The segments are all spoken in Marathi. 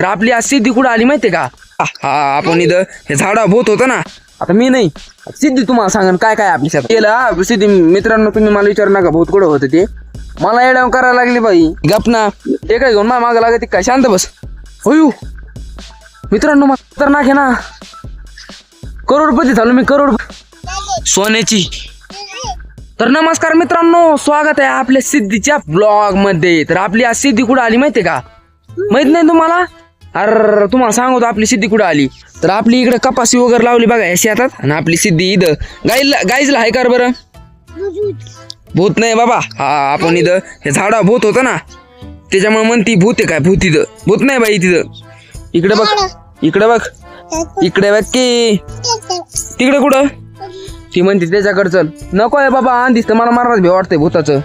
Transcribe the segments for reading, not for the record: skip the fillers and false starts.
तर आपली आज सिद्धी कुठं आली माहितीये का? हा आपण इथं हे झाडा भूत होतं ना, आता मी नाही सिद्धी तुम्हाला सांगन काय काय आपली शेतात गेला. सिद्धी मित्रांनो तुम्ही मला विचारू नका भूत कुठं होतं ते, मला येड्याव करायला लागली बाई. गपना हे काय घेऊन मा मागं लागत काय, शांत बस. होयू मित्रांनो मग तर नाखे ना, करोडपती झालो मी, करोड सोन्याची. तर नमस्कार मित्रांनो, स्वागत आहे आपल्या सिद्धीच्या ब्लॉग मध्ये. तर आपली आज सिद्धी कुठं आली माहितीये का? माहित नाही तुम्हाला? अरे तुम्हाला सांगतो आपली सिद्धी कुठं आली. तर आपली इकडे कपासी वगैरे लावली बघा या शेतात, आणि आपली सिद्धी इथं गाईजला हाय कर बरं. भूत नाही बाबा, हा आपण इथं हे झाडा भूत होतं ना, त्याच्यामुळे म्हणती भूत आहे काय, भूत इथं भूत नाही बाई तिथं. इकडे बघ, इकडे बघ, इकडे बघ की तिकडे कुठं ती म्हणते त्याच्याकडे चल. नको आहे बाबा, आंधीच तर मला मारणार भी वाटतंय भूताचं.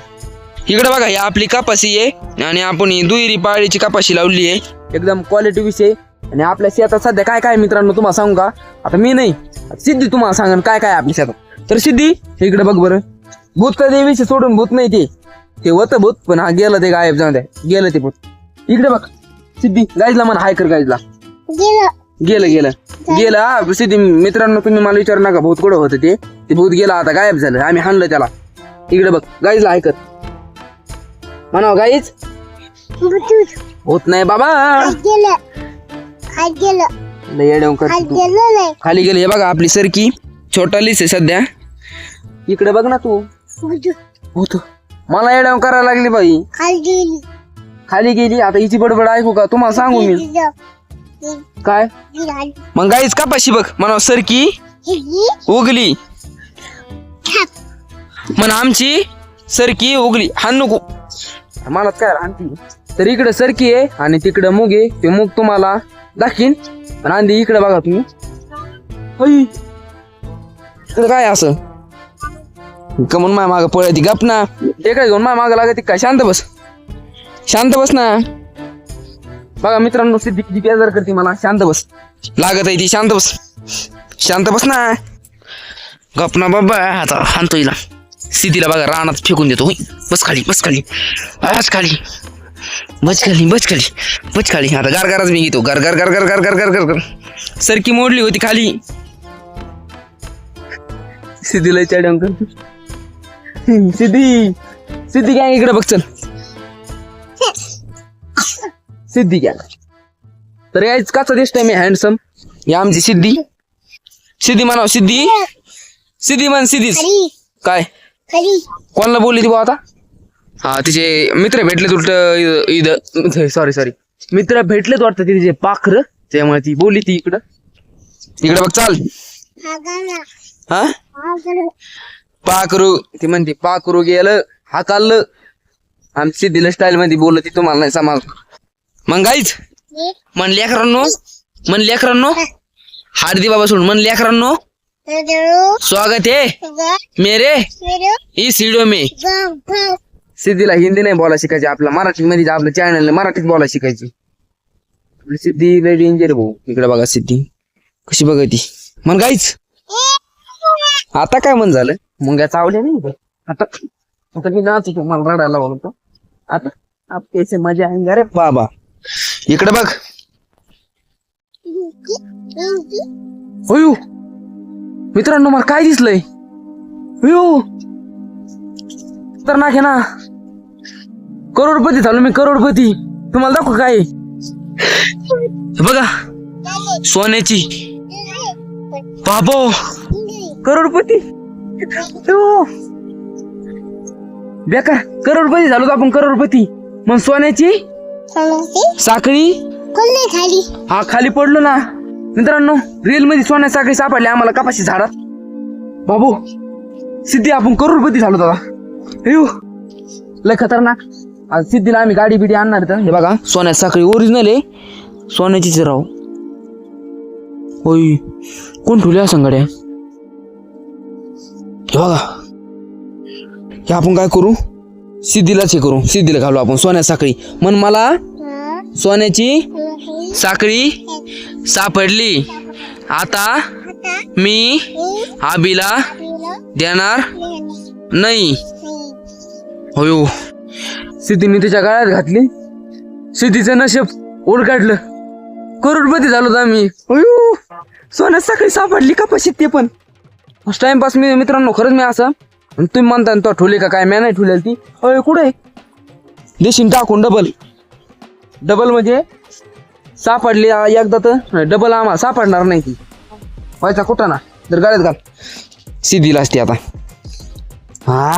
इकडे बघा ही आपली कपाशी आहे, आणि आपण ही दुहेरी पाळीची कपाशी लावली आहे, एकदम क्वालिटी विषय. आणि आपल्या शेतात सध्या काय काय मित्रांनो तुम्हाला सांगू का? आता मी नाही सिद्धी तुम्हाला सांगन काय काय आपल्या शेतात. तर सिद्धी इकडे बघ बरं, भूत का देवीचे सोडून भूत नाही ते होतं भूत, पण हा गेलं ते गायब, जाऊ द्या गेलं ते भूत. इकडे बघ सिद्धी, गाईजला म्हणा हाय कर, गाईजला गेलं गेलं गेलं. सिद्धी मित्रांनो तुम्ही मला विचारू नका भूत कुठं होतं ते भूत गेला, आता गायब झालं, आम्ही हाणलं त्याला. इकडे बघ गाईजला हाय कर म्हणा, गाईज भूत नाही बाबा, खाली गेलं. हे बघा आपली सरकी छोटालीच आहे सध्या. इकडे बघ ना तू, भूत मला येड्याव करायला लागली बाई, खाली गेली. आता हिची बडबड ऐकू का तुम्हाला सांगू मी काय? मग गाईच कपाशी बघ म्हणा, सरकी उगली म्हणा, आमची सरकी उगली. हाण नको मलाच काय हाणती. तर इकडे सरकी आहे आणि तिकडे मूग आहे, ते मूग तुम्हाला दाखीन. आणि आंधी इकडे बघा तुम्ही, इकडे काय असं कमून माय मागं पळती. गप ना, ते काय घेऊन माय मागं लागत काय, शांत बस, शांत बस ना. बघा मित्रांनो सिद्धी किती बेजार करते मला, शांत बस लागत आहे ती, शांत बस, शांत बस ना. गप ना बाबा, आता हाणतो हिला. सिद्धीला बघा रानात फेकून देतो. बस खाली, बस खाली, बस खाली, बस खाली, बस खाली, बस खाली. आता गारगारच मी घेतो, गार गार गार गार गार गार गार गार. सरकी मोडली होती खाली. सिद्धीला चढ्याव करतो. सिद्धी काय इकडे बघ चल, सिद्धी घ्या. तर याच काचा दिसतोय मी हँडसम, या आमची सिद्धी. सिद्धी म्हणाव, सिद्धी म्हण, सिद्धीच काय कोणाला बोलली ती बा आता? हा तिचे मित्र भेटले उलट इथं, सॉरी मित्र भेटलेत वाटतं तिचे पाखर, त्यामुळे ती बोलली ती इकडं. इकडे बघ चाल. हा पाखरू ती म्हणते, पाखरू गेलं हाकाललं. आमची सिद्धीला स्टाईल मध्ये बोलत ती, तुम्हाला नाही समाज. मग गाईच म्हण लेकरांनो हात दे बाबा सोडून, म्हण लेकरांनो स्वागत है मेरे इस वीडियो में. सिद्धीला हिंदी नाही बोला शिकायची, आपल्या मराठी मध्ये आपल्या चॅनल मराठीत बोला शिकायची. सिद्धी लय डेंजर भाऊ. इकडे बघा सिद्धी कशी बघती. म्हण गाईच आता काय म्हण झालं, मग चावल्या नाही आता, आता मी नाचतो, मला रडायला बोलतो आता. आप कैसे मजा आएंगे रे बाबा. इकडे बघ, होयू मित्रांनो मला काय दिसलंय, होयू तर नाखे ना, करोडपती झालो मी, करोडपती. तुम्हाला दाखव काय बघा, सोन्याची बाबो करोडपती. बेकार करोडपती झालो आपण, करोडपती. मग सोन्याची साखळी हा खाली पडलो ना मित्रांनो. रील मध्ये सोन्या साखळी सापडली आम्हाला कपाशी झाडात. बाबू सिद्धी आपण करोडपती झालो दादा. लय खतरनाक. आज सिद्धीला आम्ही गाडी बिडी आणणार तर हे बघा सोन्या साखळी ओरिजिनल आहे, सोन्याचीच राव. होय कोण ठेवली असं गाड्या? हे बघा हे आपण काय करू, सिद्धीलाच हे करू, सिद्धीला घालू आपण सोन्या साखळी. मन मला सोन्याची साखळी सापडली, आता मी आबीला देणार नाही. होयो सिद्धीने तिच्या गळ्यात घातली, सिद्धीचं नशीब उलगडलं. करोडपती झालो होतो आम्ही. अयो सोन्यात सकाळी सापडली कपाशीत ते पण. टाइमपास मी मित्रांनो खरंच मी असं आणि तुम्ही म्हणता तो ठेवली का काय, मी नाही ठेवलेली ती. अय कुठे देशील टाकून डबल म्हणजे सापडली एकदा तर डबल आम्हाला सापडणार नाही ती. व्हायचा कुठं ना तर गाड्यात घाल. सिद्धीला असते आता. हा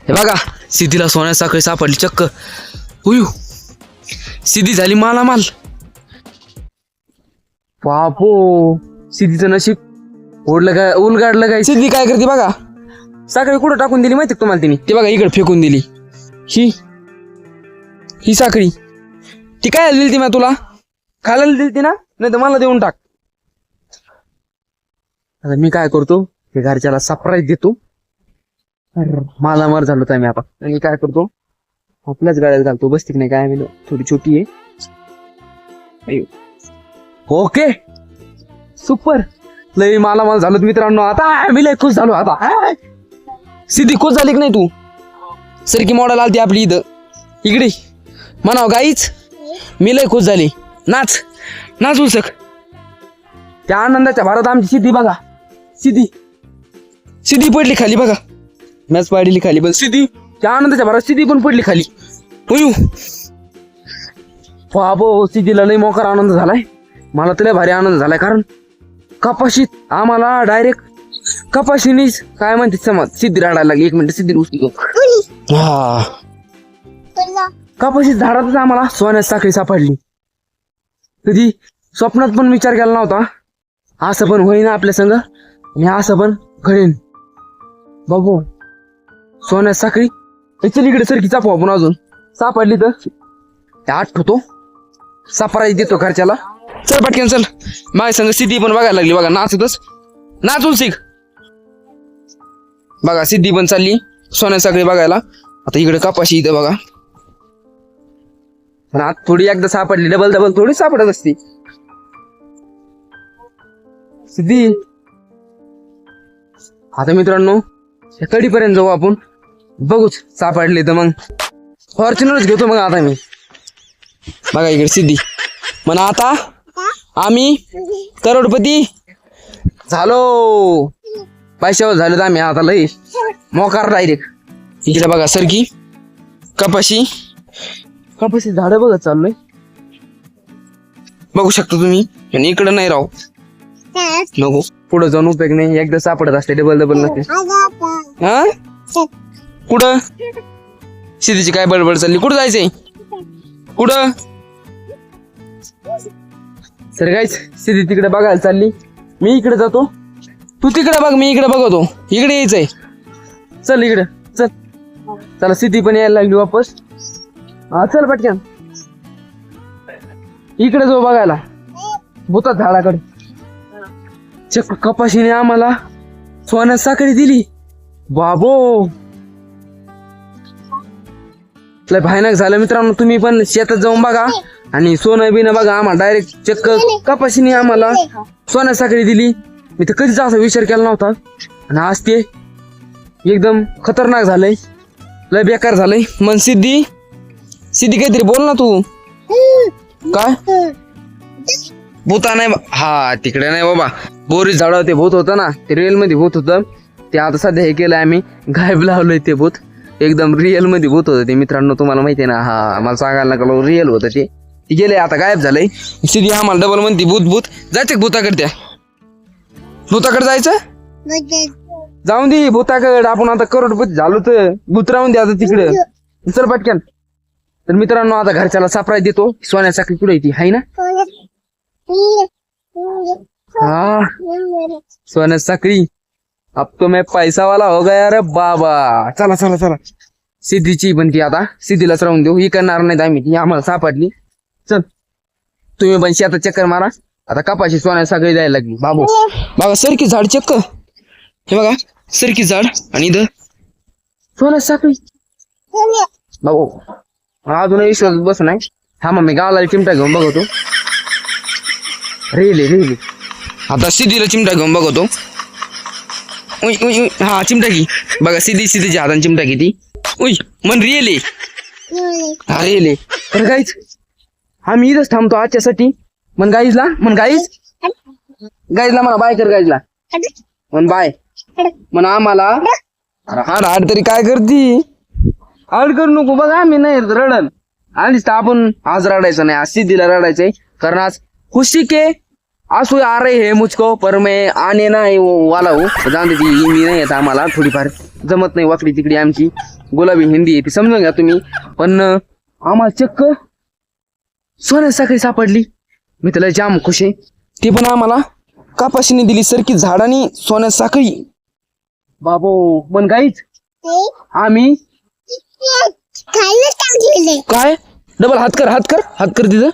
हे बघा सिद्धीला सोन्यात सकाळी सापडली चक्क. उयू सिद्धी झाली मालामाल. बापो सिद्धीचं नशीब ओढलं काय उलगाडलं काय. सिद्धी काय करते बघा, साखळी कुठं टाकून दिली माहिती तुम्हाला तिने. ती बघा इकडे फेकून दिली. ही साखळी ती काय दिली ती, मी तुला खायला दिली ती ना, नाही तर मला देऊन टाक. आता मी काय करतो, हे घरच्याला सरप्राईज देतो. मला मर झालो तर मी आता. आणि काय करतो आपल्याच गाड्यात घालतो. बसती नाही काय, मी थोडी छोटी आहे. ओके सुपर लई मला झालो मित्रांनो. आता मी लय खुश झालो. आता सिद्धी खुश झाली की नाही तू. सरकी मॉडेल आलती आपली इथं इकडे म्हणाव गाईच. मी लय खुश झाली. नाच नाच उलसक. त्या आनंदाच्या भारत आमची सिद्धी बघा. सिद्धी पडली खाली बघा. मॅच पाडली खाली पण सिद्धी. त्या आनंदाच्या भारत सिद्धी पण पडली खाली. उयू बाबो सिद्धीला लय मोकार आनंद झालाय. मला तर लय भारी आनंद झालाय, कारण कपाशीत आम्हाला डायरेक्ट कपाशीनीच काय म्हणते समज सिद्धी राडायला लागली. एक मिनिट सिद्धी उचली. हा कपाशीत झाडातच आम्हाला सोन्यात साखळी सापडली. कधी स्वप्नात पण विचार केला नव्हता असं पण होईना आपल्या संग आणि असं पण घडेन. बाबू सोन्यात साखळी चल इकडे सरकी चापू आपण. अजून सापडली तर त्या आठवतो सरप्राईज देतो घरच्याला. चल पटकन चल. माझ्या संग सिद्धी पण बघायला लागली बघा. नाचतच नाचून शिक बघा. सिद्धी पण चालली सोन्यात साखळी बघायला. आता इकडे कपाशी इथं बघा. पण आता थोडी एकदा सापडली डबल थोडी सापडत असते सिद्धी. आता मित्रांनो कडीपर्यंत जाऊ आपण. बघूच सापडले तर मग फॉर्च्युनरच घेतो मग. आता मी बघा इकडे सिद्धी म्हणा. आता आम्ही करोडपती झालो. पैशावर झालो तर आम्ही आता लई मोकार डायरेक्ट. इकडे बघा सरकी कपाशी झाडं बघत चाललोय. बघू शकता तुम्ही. आणि इकडं नाही राहू नको. पुढे जाऊन उपयोग नाही. एकदा सापडत असते डबल नसते. हा कुठं सिद्धीची काय बडबड चालली. कुठं जायचंय कुठं. सर गाईच सिद्धी तिकडे बघायला चालली. मी इकडे जातो. तू तिकडे बघ मी इकडे बघतो. इकडे यायचंय. चल इकडे चल. चला सिद्धी पण यायला लागली वापस. हा चल पटकन इकडे जाऊ बघायला भूतात झाडाकडे. चक्क कपाशीने आम्हाला सोन्यात साखळी दिली. बाबो लय भयानक झालं मित्रांनो. तुम्ही पण शेतात जाऊन बघा आणि सोनं बिनं बघा. आम्हाला डायरेक्ट चक्क कपाशीने आम्हाला सोन्यात साखळी दिली. मी तर कधीच असा विचार केला नव्हता. आणि आज ते एकदम खतरनाक झालंय. लय बेकार झालंय. मन सिद्धी काहीतरी बोल ना तू. काय भूता नाही हा तिकडे नाही बाबा. बोरीच झाड ते भूत होतं ना, ते रिअल मध्ये भूत होतं. ते आता सध्या हे केलंय आम्ही गायब लावलंय. ते भूत एकदम रिअल मध्ये भूत होतं ते मित्रांनो. तुम्हाला माहितीये ना. हा मला सांगायला नका रिअल होतं ते. गेलंय आता गायब झालंय. सिद्धी आम्हाला डबल म्हणते भूत जायचं भूताकडे. त्या भूताकडे जायचं जाऊन दे भूताकडे. आपण आता करोडपती झालो तर भूत राहून दे आता तिकडे. चल पटकन. तर मित्रांनो आता घरच्याला सरप्राईज देतो. सोन्यात साखळी कुठे ती हाय ना. हा सोन्यात साखळी. अब तो मैं पैसा वाला हो गया रे बाबा. चला चला चला. सिद्धीची पण ती आता सिद्धीलाच राहून देऊ. ही करणार नाही आम्ही. ती आम्हाला सापडली. चल तुम्ही पण शेतात चक्कर मारा. आता कपाशी सोन्यात साखळी जायला लागली. बाबू बघा सरकी झाड चक्क. हे बघा सरकी झाड आणि इथं सोन्यात साखळी. बाबू अजून विश्वास बस नाही. हा मग मी गावाला चिमटा घेऊन बघतो. रेले आता सिद्धीला चिमटा घेऊन बघतो. हा चिमटा घे बघा. सिद्धीच्या हाताने चिमटा घेती. उई मन रिअले हा रिअले. तर काहीच आम्ही इथंच थांबतो आजच्यासाठी. म्हण गाईजला म्हण गाईजला म्हणा बाय कर गाईजला म्हण बाय म्हण आम्हाला हाड हाड तरी काय करती हाड करू नको बघा आम्ही नाही रडन आधीच तर आपण आज रडायचं नाही आज सिद्धीला रडायचंय कारण आज खुशी के असू आ रही है मुझको पर मैं आने ना वाला हूँ जाऊन दे ती हिंदी नाही येत आम्हाला थोडीफार जमत नाही वाकडी तिकडी आमची गुलाबी हिंदी आहे ती समजून घ्या तुम्ही पण आम्हाला चक्क सोन्या साखळी सापडली मी त्याला जाम खुश आहे ती पण आम्हाला कापाशीने दिली सरकी झाडानी सोन्या साखळी बाबो पण काहीच आम्ही काय डबल हात कर तिथं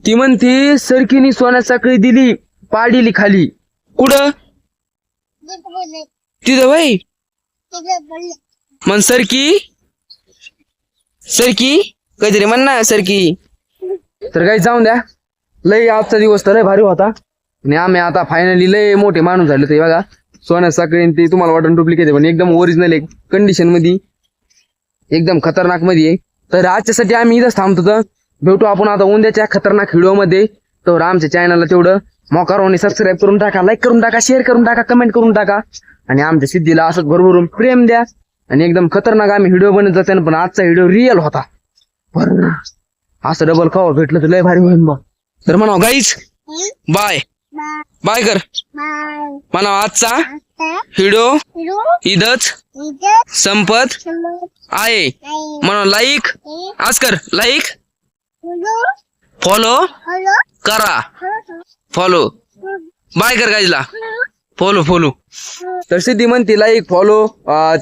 ती म्हणती सरकीनी सोन्या साखळी दिली पाडीली खाली कुठं तिथं बाई म्हण सरकी काहीतरी म्हण ना सरकी तर काही जाऊन द्या लय आजचा दिवस तर लय भारी होता आणि आम्ही आता फायनली लय मोठे माणूस झाले ते बघा सोन्या साखळी ते तुम्हाला वाटून डुप्लिकेट आहे पण एकदम ओरिजिनल आहे कंडिशन मध्ये एकदम खतरनाक मध्ये आहे तर आजच्यासाठी आम्ही इथंच थांबतो तर भेटू आपण आता उद्याच्या खतरनाक व्हिडिओ मध्ये तर आमच्या चॅनलला तेवढं मोकारवणी सबस्क्राईब करून टाका लाईक करून टाका शेअर करून टाका कमेंट करून टाका आणि आमच्या सिद्धीला असंच भरभरून प्रेम द्या आणि एकदम खतरनाक आम्ही व्हिडिओ बनत जाते पण आजचा व्हिडिओ रिअल होता पण असं डबल कवर भेटलं तर लय भारी होईल बा तर म्हणा गाईज बाय कर म्हणा आजचा व्हिडिओ इथंच संपत आहे म्हणा लाईक आज कर लाईक फॉलो करा फॉलो बाय कर गाईजला फॉलो तर सिद्धी म्हणते लाईक फॉलो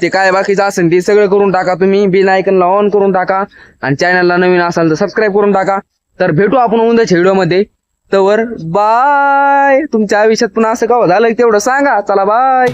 ते काय बाकीचं असेल ते सगळं करून टाका तुम्ही बिल आयकनला ऑन करून टाका आणि चॅनलला नवीन असाल तर सबस्क्राईब करून टाका तर भेटू आपण उद्याच्या व्हिडिओ मध्ये तर बाय तुमच्या आयुष्यात पुन्हा असं का झालं तेवढं सांगा चला बाय